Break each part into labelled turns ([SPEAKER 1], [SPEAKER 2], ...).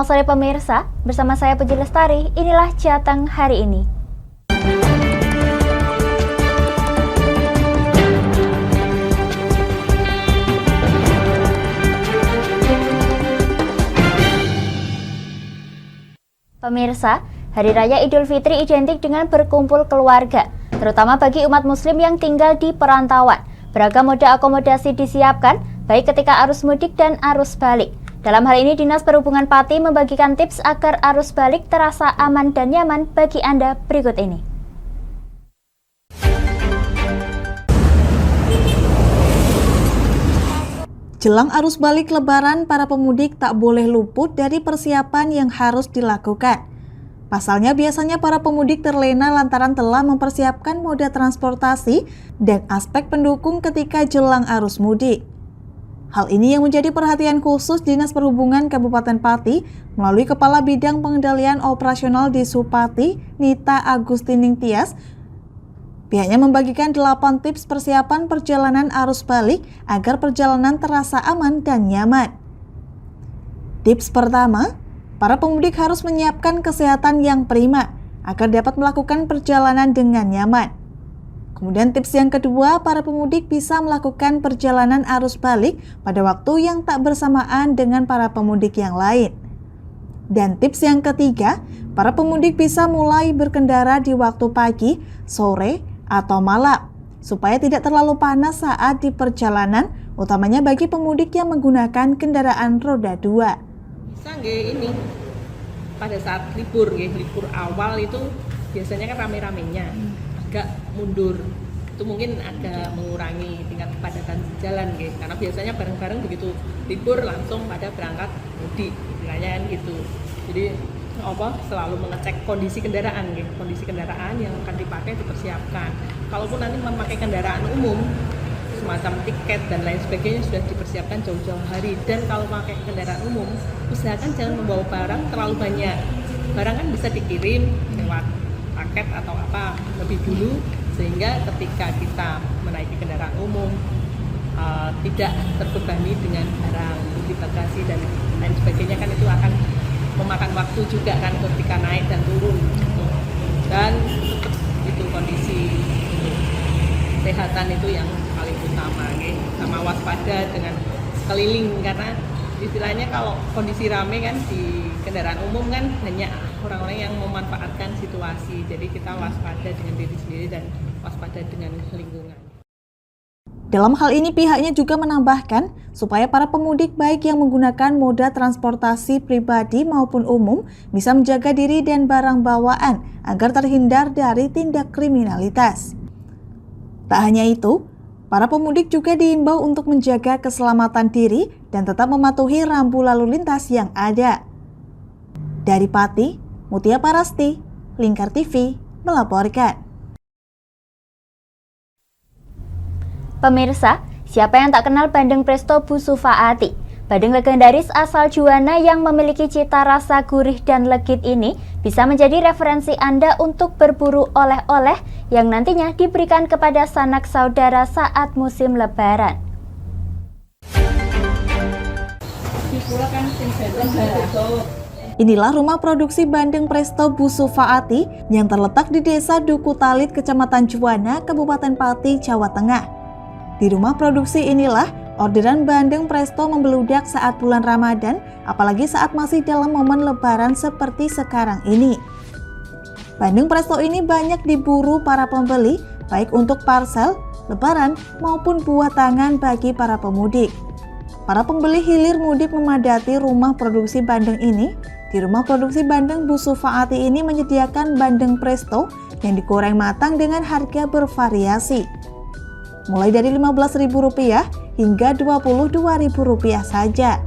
[SPEAKER 1] Selamat sore pemirsa, bersama saya Puji Lestari, inilah Jateng hari ini. Pemirsa, Hari Raya Idul Fitri identik dengan berkumpul keluarga, terutama bagi umat muslim yang tinggal di perantauan. Beragam moda akomodasi disiapkan, baik ketika arus mudik dan arus balik. Dalam hal ini, Dinas Perhubungan Pati membagikan tips agar arus balik terasa aman dan nyaman bagi Anda berikut ini.
[SPEAKER 2] Jelang arus balik Lebaran, para pemudik tak boleh luput dari persiapan yang harus dilakukan. Pasalnya, biasanya para pemudik terlena lantaran telah mempersiapkan moda transportasi dan aspek pendukung ketika jelang arus mudik. Hal ini yang menjadi perhatian khusus Dinas Perhubungan Kabupaten Pati melalui Kepala Bidang Pengendalian Operasional di Supati, Nita Agustining Tias. Pihaknya membagikan 8 tips persiapan perjalanan arus balik agar perjalanan terasa aman dan nyaman. Tips pertama, para pemudik harus menyiapkan kesehatan yang prima agar dapat melakukan perjalanan dengan nyaman. Kemudian tips yang kedua, para pemudik bisa melakukan perjalanan arus balik pada waktu yang tak bersamaan dengan para pemudik yang lain. Dan tips yang ketiga, para pemudik bisa mulai berkendara di waktu pagi, sore, atau malam, supaya tidak terlalu panas saat di perjalanan, utamanya bagi pemudik yang menggunakan kendaraan roda 2.
[SPEAKER 3] Bisa ini pada saat libur awal itu biasanya kan rame-ramenya agak mundur, itu mungkin agak mengurangi tingkat kepadatan jalan karena biasanya bareng-bareng begitu libur langsung pada berangkat mudik istilahnya kan gitu. Jadi selalu mengecek kondisi kendaraan yang akan dipakai dipersiapkan. Kalaupun nanti memakai kendaraan umum semacam tiket dan lain sebagainya sudah dipersiapkan jauh-jauh hari. Dan kalau pakai kendaraan umum, usahakan jangan membawa barang terlalu banyak. Barang kan bisa dikirim lewat paket atau apa lebih dulu, sehingga ketika kita menaiki kendaraan umum tidak terbebani dengan barang di bagasi dan lain sebagainya, kan itu akan memakan waktu juga kan ketika naik dan turun gitu. Dan itu kondisi kesehatan itu yang paling utama sama waspada dengan sekeliling, karena istilahnya kalau kondisi rame kan di kendaraan umum kan banyak orang-orang yang memanfaatkan situasi. Jadi kita waspada dengan diri sendiri dan waspada dengan lingkungan.
[SPEAKER 2] Dalam hal ini pihaknya juga menambahkan supaya para pemudik baik yang menggunakan moda transportasi pribadi maupun umum bisa menjaga diri dan barang bawaan agar terhindar dari tindak kriminalitas. Tak hanya itu, para pemudik juga diimbau untuk menjaga keselamatan diri dan tetap mematuhi rambu lalu lintas yang ada. Dari Pati, Mutia Parasti, Lingkar TV melaporkan.
[SPEAKER 1] Pemirsa, siapa yang tak kenal bandeng presto Bu Sufaati? Bandeng legendaris asal Juwana yang memiliki cita rasa gurih dan legit ini bisa menjadi referensi Anda untuk berburu oleh-oleh yang nantinya diberikan kepada sanak saudara saat musim Lebaran.
[SPEAKER 2] Inilah rumah produksi bandeng presto Bu Sufaati yang terletak di Desa Duku Talit, Kecamatan Juwana, Kabupaten Pati, Jawa Tengah. Di rumah produksi inilah orderan bandeng presto membeludak saat bulan Ramadan, apalagi saat masih dalam momen Lebaran seperti sekarang ini. Bandeng presto ini banyak diburu para pembeli, baik untuk parcel, Lebaran, maupun buah tangan bagi para pemudik. Para pembeli hilir mudik memadati rumah produksi bandeng ini. Di rumah produksi bandeng Bu Sufaati ini menyediakan bandeng presto yang digoreng matang dengan harga bervariasi, mulai dari Rp15.000 hingga Rp22.000 saja.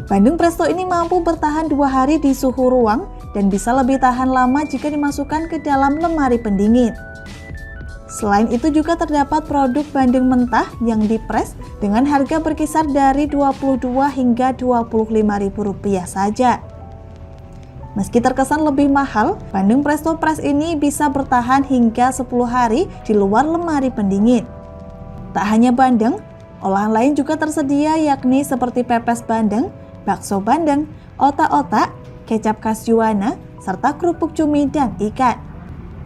[SPEAKER 2] Bandeng presto ini mampu bertahan 2 hari di suhu ruang dan bisa lebih tahan lama jika dimasukkan ke dalam lemari pendingin. Selain itu juga terdapat produk bandeng mentah yang dipres dengan harga berkisar dari Rp22 hingga Rp25.000 saja. Meski terkesan lebih mahal, bandeng presto press ini bisa bertahan hingga 10 hari di luar lemari pendingin. Tak hanya bandeng, olahan lain juga tersedia yakni seperti pepes bandeng, bakso bandeng, otak-otak, kecap khas Juwana, serta kerupuk cumi dan ikan.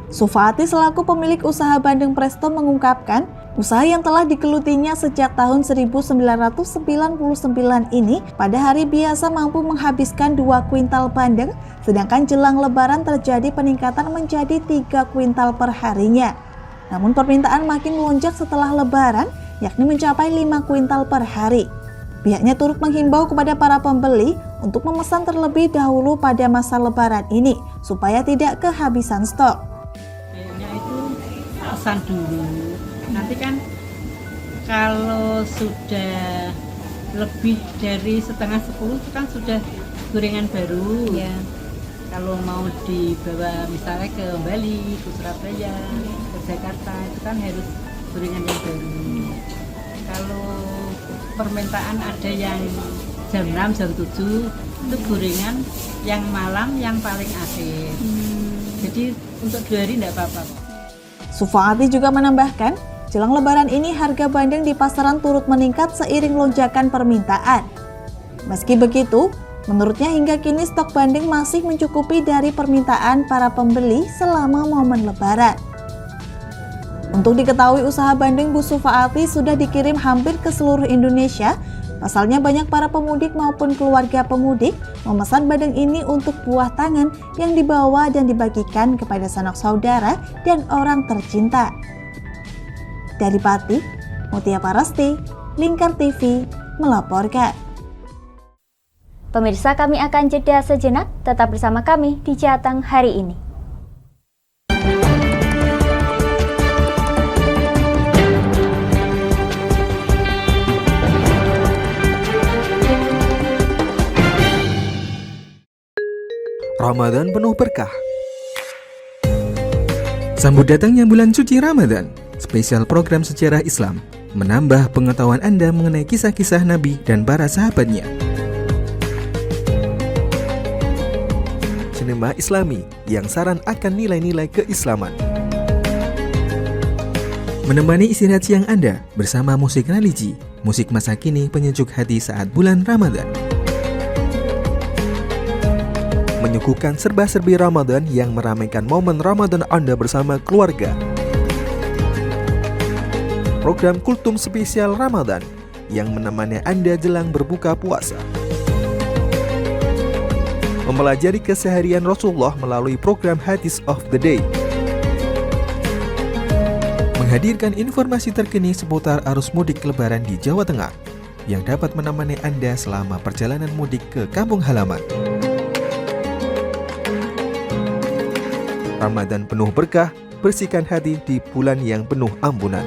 [SPEAKER 2] Sufaati selaku pemilik usaha Bandeng Presto mengungkapkan, usaha yang telah digelutinya sejak tahun 1999 ini pada hari biasa mampu menghabiskan 2 kuintal bandeng, sedangkan jelang lebaran terjadi peningkatan menjadi 3 kuintal per harinya. Namun permintaan makin melonjak setelah lebaran, yakni mencapai 5 kuintal per hari. Pihaknya turut menghimbau kepada para pembeli untuk memesan terlebih dahulu pada masa lebaran ini, supaya tidak kehabisan stok.
[SPEAKER 4] Pesan dulu, nanti kan kalau sudah lebih dari setengah 10 itu kan sudah gorengan baru ya. Kalau mau dibawa misalnya ke Bali, ke Surabaya, ke Jakarta itu kan harus gorengan yang baru. Kalau permintaan ada yang jam 6, jam 7 itu gorengan yang malam yang paling akhir. Jadi untuk 2 hari tidak apa-apa.
[SPEAKER 2] Sufaati juga menambahkan, jelang lebaran ini harga bandeng di pasaran turut meningkat seiring lonjakan permintaan. Meski begitu, menurutnya hingga kini stok bandeng masih mencukupi dari permintaan para pembeli selama momen lebaran. Untuk diketahui usaha bandeng Bu Sufaati sudah dikirim hampir ke seluruh Indonesia. Pasalnya banyak para pemudik maupun keluarga pemudik memesan bandeng ini untuk buah tangan yang dibawa dan dibagikan kepada sanak saudara dan orang tercinta. Dari Pati, Mutia Parasti, Lingkar TV melaporkan.
[SPEAKER 1] Pemirsa, kami akan jeda sejenak, tetap bersama kami di Jateng hari ini.
[SPEAKER 5] Ramadan penuh berkah. Sambut datangnya bulan suci Ramadan, spesial program sejarah Islam, menambah pengetahuan Anda mengenai kisah-kisah Nabi dan para sahabatnya. Sinema Islami yang saran akan nilai-nilai keislaman. Menemani istirahat siang Anda bersama musik religi, musik masa kini penyejuk hati saat bulan Ramadan. Menyuguhkan serba-serbi Ramadan yang meramaikan momen Ramadan Anda bersama keluarga. Program Kultum Spesial Ramadan yang menemani Anda jelang berbuka puasa. Mempelajari keseharian Rasulullah melalui program Hadis of the Day. Menghadirkan informasi terkini seputar arus mudik lebaran di Jawa Tengah yang dapat menemani Anda selama perjalanan mudik ke kampung halaman. Ramadan penuh berkah, bersihkan hati di bulan yang penuh ampunan.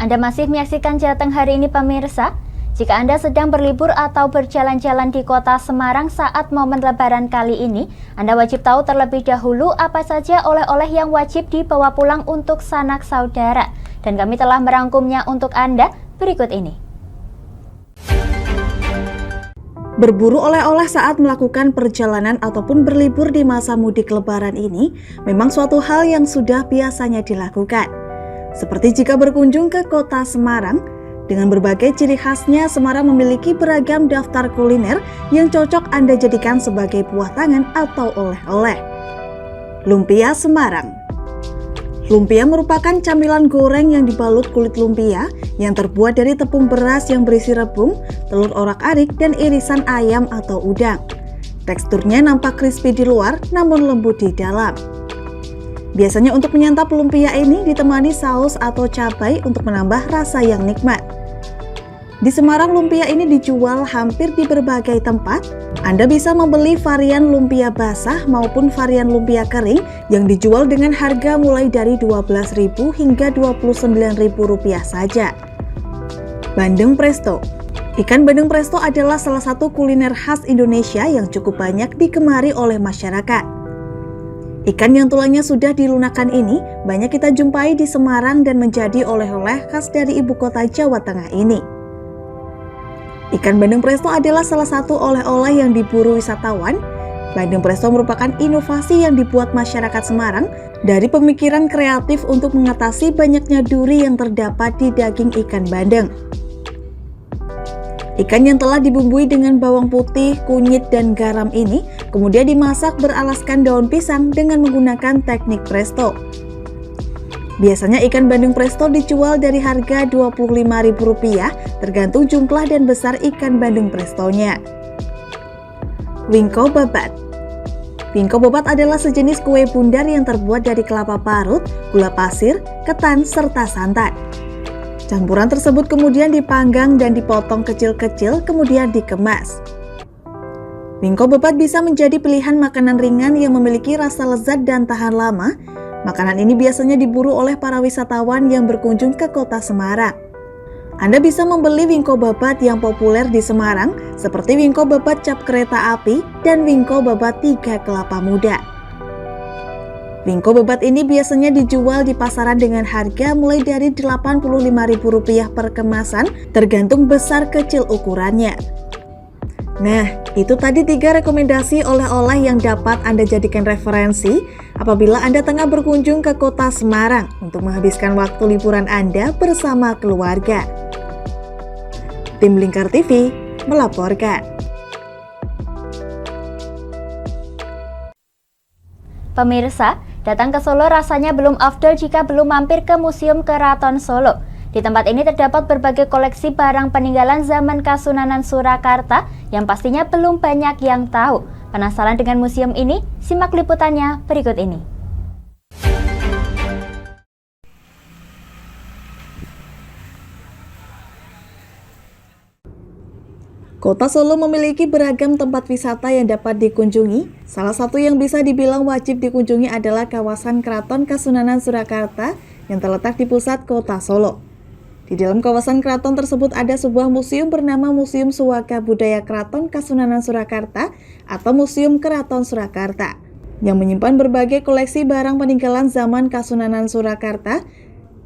[SPEAKER 1] Anda masih menyaksikan Jateng hari ini, pemirsa. Jika Anda sedang berlibur atau berjalan-jalan di kota Semarang saat momen lebaran kali ini, Anda wajib tahu terlebih dahulu apa saja oleh-oleh yang wajib dibawa pulang untuk sanak saudara. Dan kami telah merangkumnya untuk Anda berikut ini.
[SPEAKER 2] Berburu oleh-oleh saat melakukan perjalanan ataupun berlibur di masa mudik lebaran ini memang suatu hal yang sudah biasanya dilakukan. Seperti jika berkunjung ke kota Semarang, dengan berbagai ciri khasnya, Semarang memiliki beragam daftar kuliner yang cocok Anda jadikan sebagai buah tangan atau oleh-oleh. Lumpia Semarang. Lumpia merupakan camilan goreng yang dibalut kulit lumpia yang terbuat dari tepung beras yang berisi rebung, telur orak-arik, dan irisan ayam atau udang. Teksturnya nampak crispy di luar namun lembut di dalam. Biasanya untuk menyantap lumpia ini ditemani saus atau cabai untuk menambah rasa yang nikmat. Di Semarang, lumpia ini dijual hampir di berbagai tempat. Anda bisa membeli varian lumpia basah maupun varian lumpia kering yang dijual dengan harga mulai dari Rp12.000 hingga Rp29.000 saja. Bandeng Presto. Ikan bandeng presto adalah salah satu kuliner khas Indonesia yang cukup banyak digemari oleh masyarakat. Ikan yang tulangnya sudah dilunakan ini banyak kita jumpai di Semarang dan menjadi oleh-oleh khas dari ibu kota Jawa Tengah ini. Ikan bandeng presto adalah salah satu oleh-oleh yang diburu wisatawan. Bandeng Presto merupakan inovasi yang dibuat masyarakat Semarang dari pemikiran kreatif untuk mengatasi banyaknya duri yang terdapat di daging ikan bandeng. Ikan yang telah dibumbui dengan bawang putih, kunyit, dan garam ini kemudian dimasak beralaskan daun pisang dengan menggunakan teknik presto. Biasanya ikan bandeng presto dijual dari harga Rp25.000 tergantung jumlah dan besar ikan bandeng prestonya. Wingko babat. Wingko babat adalah sejenis kue bundar yang terbuat dari kelapa parut, gula pasir, ketan, serta santan. Campuran tersebut kemudian dipanggang dan dipotong kecil-kecil kemudian dikemas. Wingko babat bisa menjadi pilihan makanan ringan yang memiliki rasa lezat dan tahan lama. Makanan ini biasanya diburu oleh para wisatawan yang berkunjung ke kota Semarang. Anda bisa membeli wingko babat yang populer di Semarang seperti wingko babat cap kereta api dan wingko babat 3 kelapa muda. Wingko babat ini biasanya dijual di pasaran dengan harga mulai dari Rp85.000 per kemasan tergantung besar kecil ukurannya. Nah, itu tadi 3 rekomendasi oleh-oleh yang dapat Anda jadikan referensi apabila Anda tengah berkunjung ke kota Semarang untuk menghabiskan waktu liburan Anda bersama keluarga. Tim Lingkar TV melaporkan.
[SPEAKER 1] Pemirsa, datang ke Solo rasanya belum afdol jika belum mampir ke Museum Keraton Solo. Di tempat ini terdapat berbagai koleksi barang peninggalan zaman Kasunanan Surakarta yang pastinya belum banyak yang tahu. Penasaran dengan museum ini? Simak liputannya berikut ini.
[SPEAKER 2] Kota Solo memiliki beragam tempat wisata yang dapat dikunjungi. Salah satu yang bisa dibilang wajib dikunjungi adalah kawasan Keraton Kasunanan Surakarta yang terletak di pusat kota Solo. Di dalam kawasan keraton tersebut ada sebuah museum bernama Museum Suwaka Budaya Keraton Kasunanan Surakarta atau Museum Keraton Surakarta yang menyimpan berbagai koleksi barang peninggalan zaman Kasunanan Surakarta,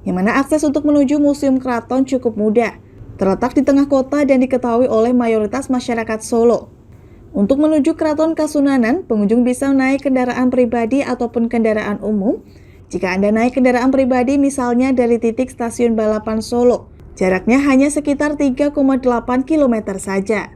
[SPEAKER 2] yang mana akses untuk menuju Museum Keraton cukup mudah. Terletak di tengah kota dan diketahui oleh mayoritas masyarakat Solo. Untuk menuju Keraton Kasunanan, pengunjung bisa naik kendaraan pribadi ataupun kendaraan umum. Jika Anda naik kendaraan pribadi misalnya dari titik stasiun Balapan Solo, jaraknya hanya sekitar 3,8 km saja.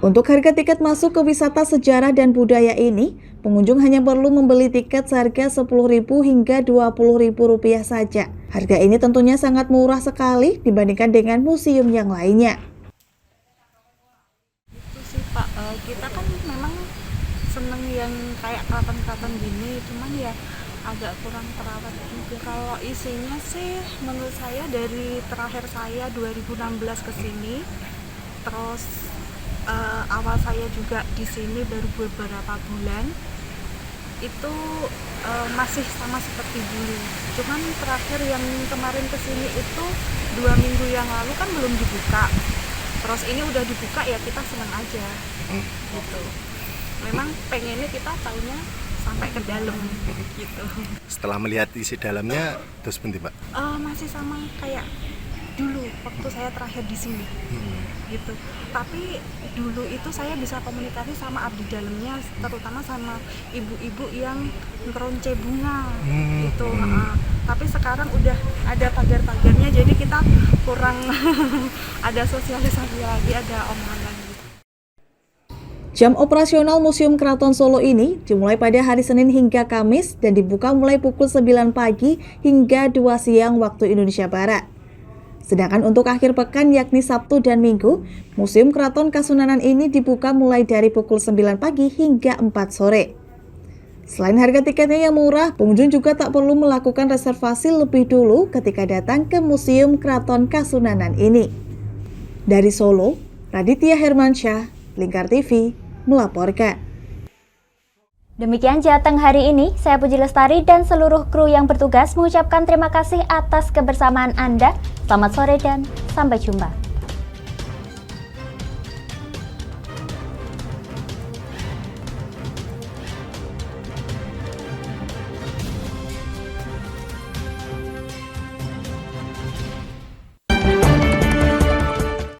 [SPEAKER 2] Untuk harga tiket masuk ke wisata sejarah dan budaya ini, pengunjung hanya perlu membeli tiket seharga Rp10.000 hingga Rp20.000 saja. Harga ini tentunya sangat murah sekali dibandingkan dengan museum yang lainnya.
[SPEAKER 6] Itu sih Pak, kita kan memang seneng yang kayak keraton-keraton gini, cuman ya agak kurang terawat juga. Kalau isinya sih menurut saya dari terakhir saya 2016 ke sini, terus awal saya juga di sini baru beberapa bulan, itu masih sama seperti dulu. Cuman terakhir yang kemarin kesini itu 2 minggu yang lalu kan belum dibuka. Terus ini udah dibuka ya kita senang aja gitu. Memang pengennya kita tahunya sampai ke dalam gitu.
[SPEAKER 7] Setelah melihat isi dalamnya, terus penting Pak?
[SPEAKER 6] Masih sama kayak dulu waktu saya terakhir di sini gitu. Tapi dulu itu saya bisa komunikasi sama abdi dalamnya, terutama sama ibu-ibu yang ngeronce bunga gitu. Tapi sekarang udah ada pagar-pagarnya, jadi kita kurang ada sosialisasi lagi, ada omongan lagi.
[SPEAKER 2] Jam operasional Museum Keraton Solo ini dimulai pada hari Senin hingga Kamis dan dibuka mulai pukul 9 pagi hingga 2 siang waktu Indonesia Barat. Sedangkan untuk akhir pekan yakni Sabtu dan Minggu, Museum Keraton Kasunanan ini dibuka mulai dari pukul 9 pagi hingga 4 sore. Selain harga tiketnya yang murah, pengunjung juga tak perlu melakukan reservasi lebih dulu ketika datang ke Museum Keraton Kasunanan ini. Dari Solo, Raditya Hermansyah, Lingkar TV melaporkan.
[SPEAKER 1] Demikian Jateng hari ini, saya Puji Lestari dan seluruh kru yang bertugas mengucapkan terima kasih atas kebersamaan Anda. Selamat sore dan sampai jumpa.